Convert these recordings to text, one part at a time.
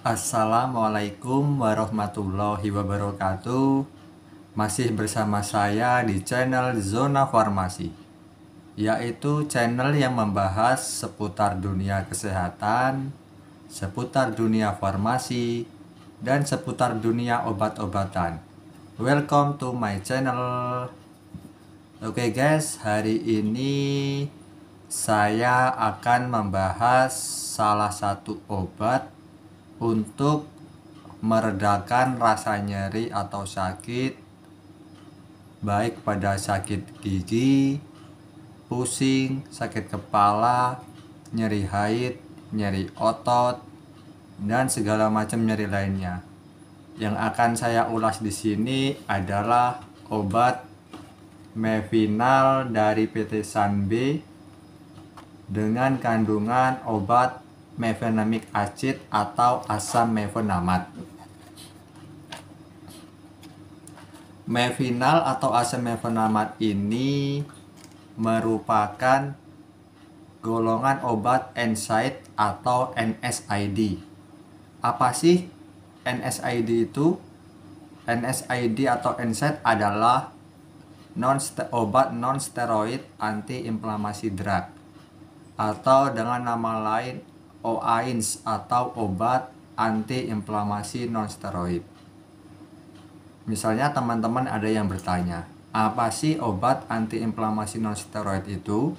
Assalamualaikum warahmatullahi wabarakatuh. Masih bersama saya di channel Zona Farmasi, yaitu channel yang membahas seputar dunia kesehatan, seputar dunia farmasi, dan seputar dunia obat-obatan. Welcome to my channel. Oke guys, hari ini saya akan membahas salah satu obat untuk meredakan rasa nyeri atau sakit, baik pada sakit gigi, pusing, sakit kepala, nyeri haid, nyeri otot, dan segala macam nyeri lainnya. Yang akan saya ulas di sini adalah obat Mevinal dari PT Sanbe dengan kandungan obat mefenamic acid atau asam mefenamat. Mevinal atau asam mefenamat ini merupakan golongan obat NSAID atau NSAID. Apa sih NSAID itu? NSAID atau NSAID adalah obat non-steroid anti-inflamasi drug, atau dengan nama lain OAINS atau obat anti-inflamasi non-steroid. Misalnya teman-teman ada yang bertanya, apa sih obat anti-inflamasi non-steroid itu?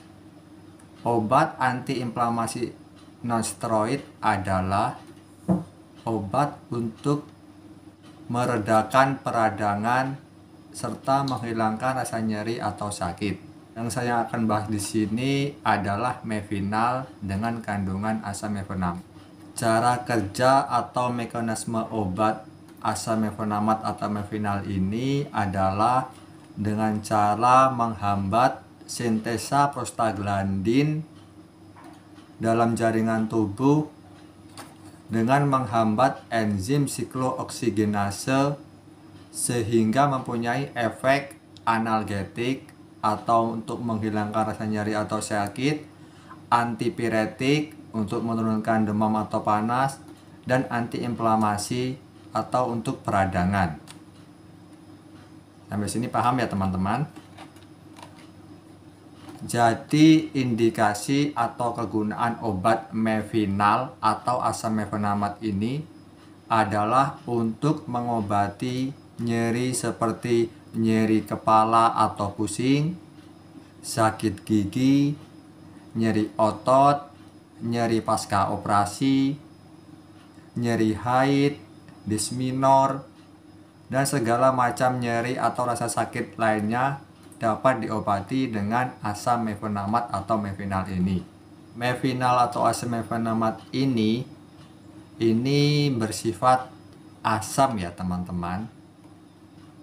Obat anti-inflamasi non-steroid adalah obat untuk meredakan peradangan serta menghilangkan rasa nyeri atau sakit. Yang saya akan bahas di sini adalah Mevinal dengan kandungan asam mefenamat. Cara kerja atau mekanisme obat asam mefenamat atau Mevinal ini adalah dengan cara menghambat sintesa prostaglandin dalam jaringan tubuh dengan menghambat enzim siklooksigenase sehingga mempunyai efek analgetik atau untuk menghilangkan rasa nyeri atau sakit, antipiretik untuk menurunkan demam atau panas, dan antiinflamasi atau untuk peradangan. Sampai sini paham ya teman-teman? Jadi indikasi atau kegunaan obat Mevinal atau asam mefenamat ini adalah untuk mengobati nyeri seperti nyeri kepala atau pusing, sakit gigi, nyeri otot, nyeri pasca operasi, nyeri haid, disminor, dan segala macam nyeri atau rasa sakit lainnya dapat diobati dengan asam mefenamat atau Mevinal ini. Mevinal atau asam mefenamat ini bersifat asam ya teman-teman.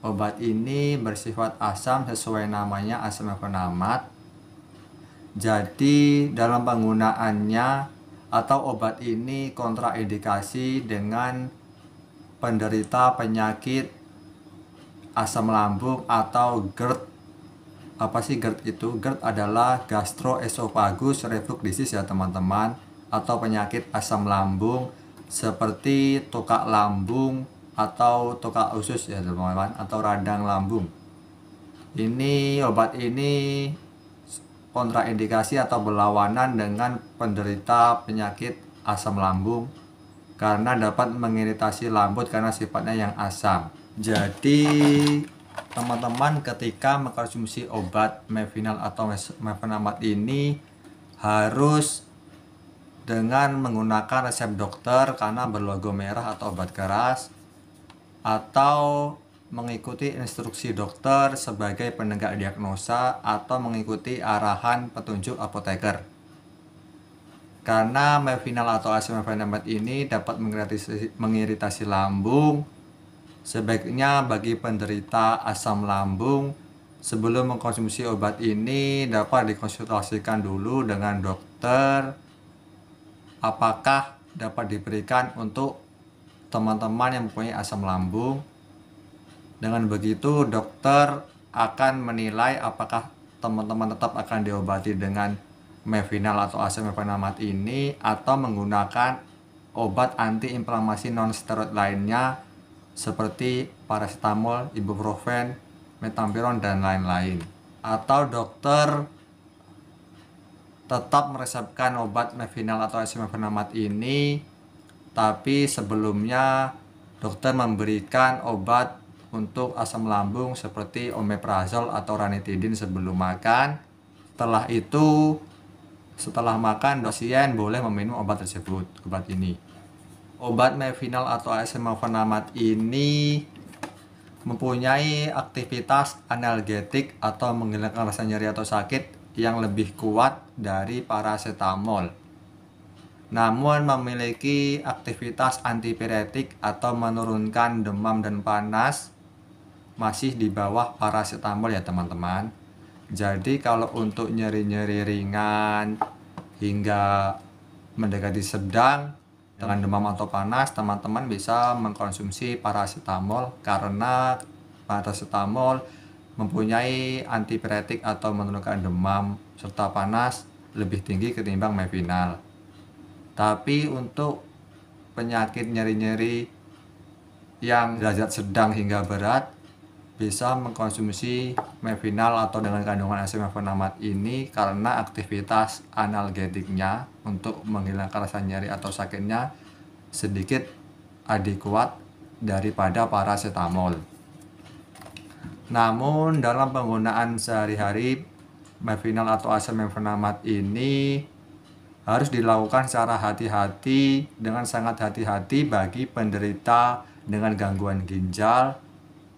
Obat ini bersifat asam sesuai namanya asam mefenamat. Jadi dalam penggunaannya atau obat ini kontraindikasi dengan penderita penyakit asam lambung atau GERD. Apa sih GERD itu? GERD adalah gastroesophagus reflux disease ya teman-teman, atau penyakit asam lambung seperti tukak lambung atau tukak usus ya teman-teman, atau radang lambung. Obat ini kontraindikasi atau berlawanan dengan penderita penyakit asam lambung karena dapat mengiritasi lambut karena sifatnya yang asam. Jadi teman-teman ketika mengkonsumsi obat Mevinal atau mefenamat ini harus dengan menggunakan resep dokter karena berlogo merah atau obat keras, atau mengikuti instruksi dokter sebagai penegak diagnosa, atau mengikuti arahan petunjuk apoteker. Karena Mevinal atau asam mefenamat ini dapat mengiritasi lambung, sebaiknya bagi penderita asam lambung sebelum mengkonsumsi obat ini dapat dikonsultasikan dulu dengan dokter apakah dapat diberikan untuk teman-teman yang mempunyai asam lambung. Dengan begitu dokter akan menilai apakah teman-teman tetap akan diobati dengan Mevinal atau asam mefenamat ini atau menggunakan obat antiinflamasi non-steroid lainnya seperti paracetamol, ibuprofen, metampiron, dan lain-lain. Atau dokter tetap meresepkan obat mevinal atau asimefenamat ini, tapi sebelumnya dokter memberikan obat untuk asam lambung seperti omeprazol atau ranitidin sebelum makan. Setelah itu, setelah makan, pasien boleh meminum obat tersebut, obat ini. Obat mevinal atau asimefenamat ini mempunyai aktivitas analgetik atau menghilangkan rasa nyeri atau sakit yang lebih kuat dari paracetamol. Namun memiliki aktivitas antipiretik atau menurunkan demam dan panas masih di bawah paracetamol ya teman-teman. Jadi kalau untuk nyeri-nyeri ringan hingga mendekati sedang dengan demam atau panas, teman-teman bisa mengkonsumsi paracetamol karena paracetamol mempunyai antipiretik atau menurunkan demam serta panas lebih tinggi ketimbang mevinal. Tapi untuk penyakit nyeri-nyeri yang derajat sedang hingga berat bisa mengkonsumsi mevinal atau dengan kandungan asimefenamat ini karena aktivitas analgetiknya untuk menghilangkan rasa nyeri atau sakitnya sedikit adekuat daripada paracetamol. Namun dalam penggunaan sehari-hari, mevinal atau asimefenamat ini harus dilakukan secara hati-hati, dengan sangat hati-hati bagi penderita dengan gangguan ginjal,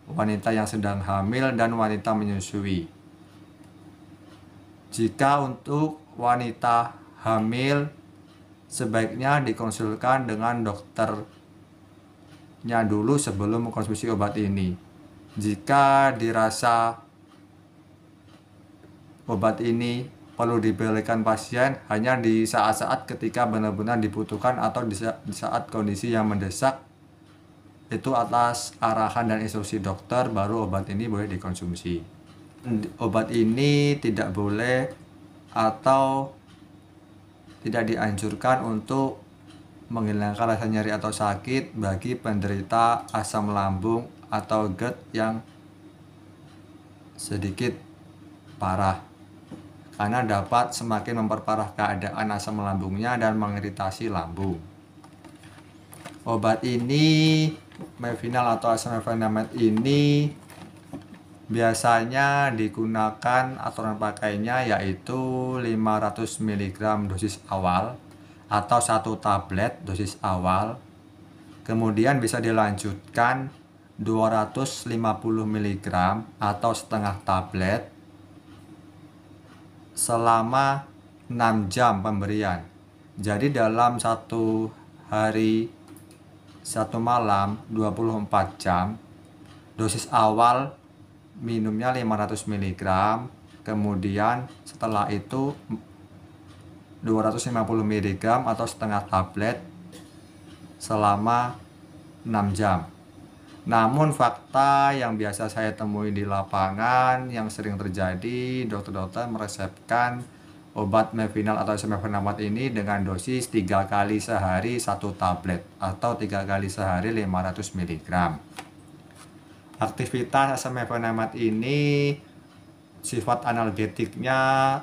wanita yang sedang hamil, dan wanita menyusui. Jika untuk wanita hamil, sebaiknya dikonsulkan dengan dokternya dulu sebelum mengkonsumsi obat ini. Jika dirasa obat ini perlu diberikan pasien hanya di saat-saat ketika benar-benar dibutuhkan atau di saat kondisi yang mendesak, itu atas arahan dan instruksi dokter baru obat ini boleh dikonsumsi. Obat ini tidak boleh atau tidak dianjurkan untuk menghilangkan rasa nyeri atau sakit bagi penderita asam lambung atau GERD yang sedikit parah, karena dapat semakin memperparah keadaan asam lambungnya dan mengiritasi lambung. Obat ini, mevinal atau asimefenamat ini biasanya digunakan aturan pakainya yaitu 500 mg dosis awal atau 1 tablet dosis awal. Kemudian bisa dilanjutkan 250 mg atau setengah tablet selama 6 jam pemberian. Jadi dalam satu hari, satu malam, 24 jam. Dosis awal minumnya 500 mg, kemudian setelah itu 250 mg atau setengah tablet selama 6 jam. Namun fakta yang biasa saya temui di lapangan yang sering terjadi, dokter-dokter meresepkan obat mevinal atau asimefenamat ini dengan dosis 3 kali sehari 1 tablet atau 3 kali sehari 500 mg. Aktivitas asimefenamat ini sifat analgetiknya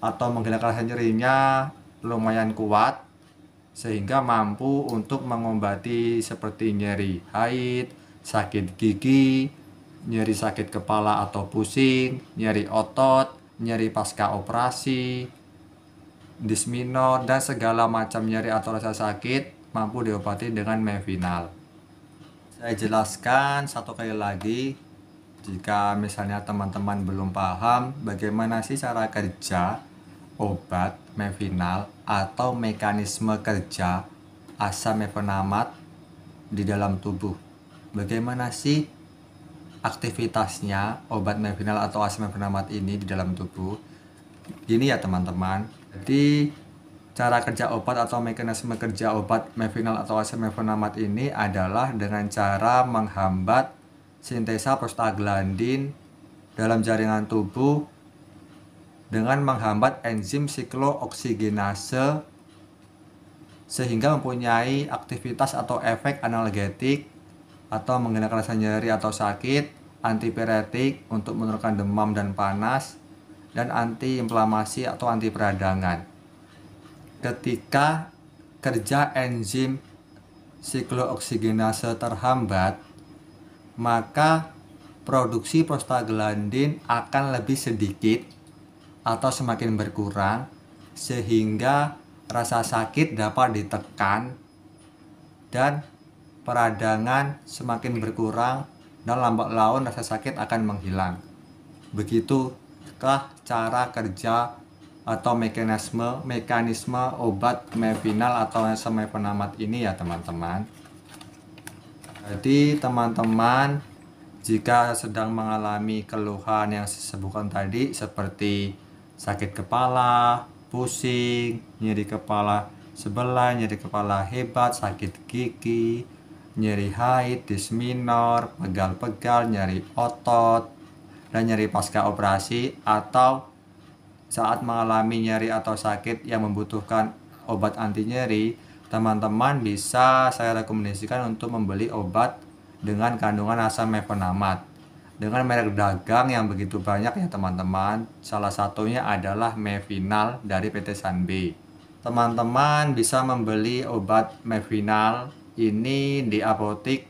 atau menghilangkan rasa nyerinya lumayan kuat, sehingga mampu untuk mengobati seperti nyeri haid, sakit gigi, nyeri sakit kepala atau pusing, nyeri otot, nyeri pasca operasi, disminor, dan segala macam nyeri atau rasa sakit mampu diobati dengan mevinal. Saya jelaskan satu kali lagi, jika misalnya teman-teman belum paham bagaimana sih cara kerja obat mevinal atau mekanisme kerja asimefenamat di dalam tubuh. Bagaimana sih aktivitasnya obat mevinal atau asimefenamat ini di dalam tubuh? Gini ya teman-teman. Jadi cara kerja obat atau mekanisme kerja obat mevinal atau asimefenamat ini adalah dengan cara menghambat sintesa prostaglandin dalam jaringan tubuh dengan menghambat enzim siklooksigenase sehingga mempunyai aktivitas atau efek analgetik atau menghilangkan rasa nyeri atau sakit, antipiretik untuk menurunkan demam dan panas, dan antiinflamasi atau anti peradangan. Ketika kerja enzim siklooksigenase terhambat, maka produksi prostaglandin akan lebih sedikit atau semakin berkurang, sehingga rasa sakit dapat ditekan dan peradangan semakin berkurang, dan lambat laun rasa sakit akan menghilang. Begitukah cara kerja atau mekanisme obat Mevinal atau Mefenamat ini ya teman-teman. Jadi teman-teman, jika sedang mengalami keluhan yang saya sebutkan tadi seperti sakit kepala, pusing, nyeri kepala sebelah, nyeri kepala hebat, sakit gigi, nyeri haid, disminor, pegal-pegal, nyeri otot, dan nyeri pasca operasi, atau saat mengalami nyeri atau sakit yang membutuhkan obat anti nyeri, teman-teman bisa saya rekomendasikan untuk membeli obat dengan kandungan asam mefenamat dengan merek dagang yang begitu banyak ya teman-teman. Salah satunya adalah Mevinal dari PT Sanbe. Teman-teman bisa membeli obat Mevinal ini di apotik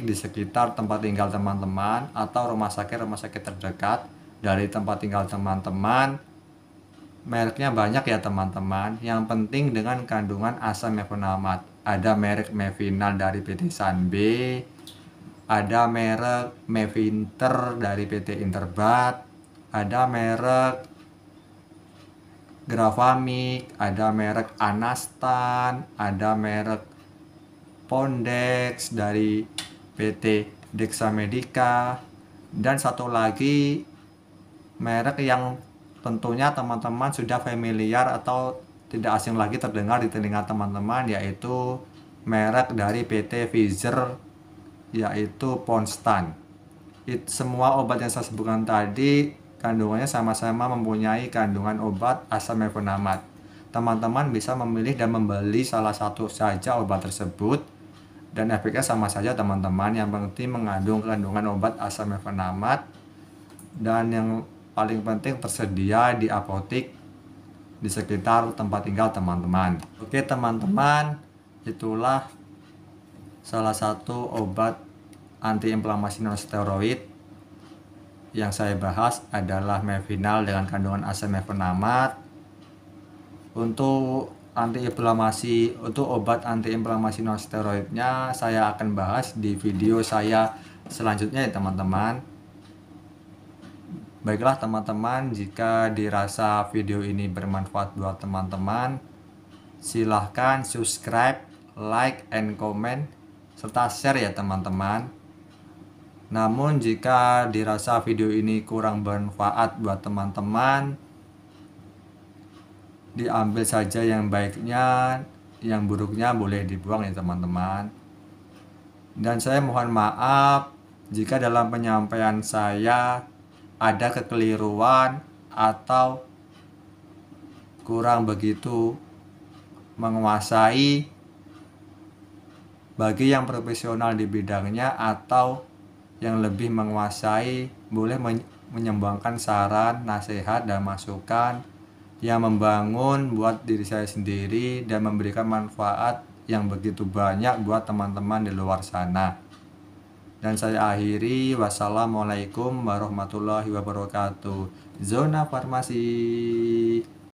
di sekitar tempat tinggal teman-teman atau rumah sakit terdekat dari tempat tinggal teman-teman. Mereknya banyak ya teman-teman. Yang penting dengan kandungan asam mefenamat. Ada merek Mevinal dari PT Sanbe, ada merek Mevinter dari PT Interbat, ada merek Gravamik, ada merek Anastan, ada merek Pondex dari PT Dexamedica, dan satu lagi merek yang tentunya teman-teman sudah familiar atau tidak asing lagi terdengar di telinga teman-teman, yaitu merek dari PT Pfizer, yaitu Ponstan. Semua obat yang saya sebutkan tadi kandungannya sama-sama mempunyai kandungan obat asam mefenamat. Teman-teman bisa memilih dan membeli salah satu saja obat tersebut dan efeknya sama saja teman-teman. Yang penting mengandung kandungan obat asam mefenamat dan yang paling penting tersedia di apotik di sekitar tempat tinggal teman-teman. Oke teman-teman, itulah salah satu obat antiinflamasi non-steroid yang saya bahas adalah Mevinal dengan kandungan asam mefenamat. Untuk obat antiinflamasi non-steroidnya saya akan bahas di video saya selanjutnya ya teman-teman. Baiklah teman-teman, jika dirasa video ini bermanfaat buat teman-teman, silahkan subscribe, like, and comment, serta share ya teman-teman. Namun jika dirasa video ini kurang bermanfaat buat teman-teman, diambil saja yang baiknya, yang buruknya boleh dibuang ya teman-teman. Dan saya mohon maaf jika dalam penyampaian saya ada kekeliruan atau kurang begitu menguasai. Bagi yang profesional di bidangnya atau yang lebih menguasai, boleh menyumbangkan saran, nasihat, dan masukan yang membangun buat diri saya sendiri dan memberikan manfaat yang begitu banyak buat teman-teman di luar sana. Dan saya akhiri, wassalamualaikum warahmatullahi wabarakatuh. Zona Farmasi.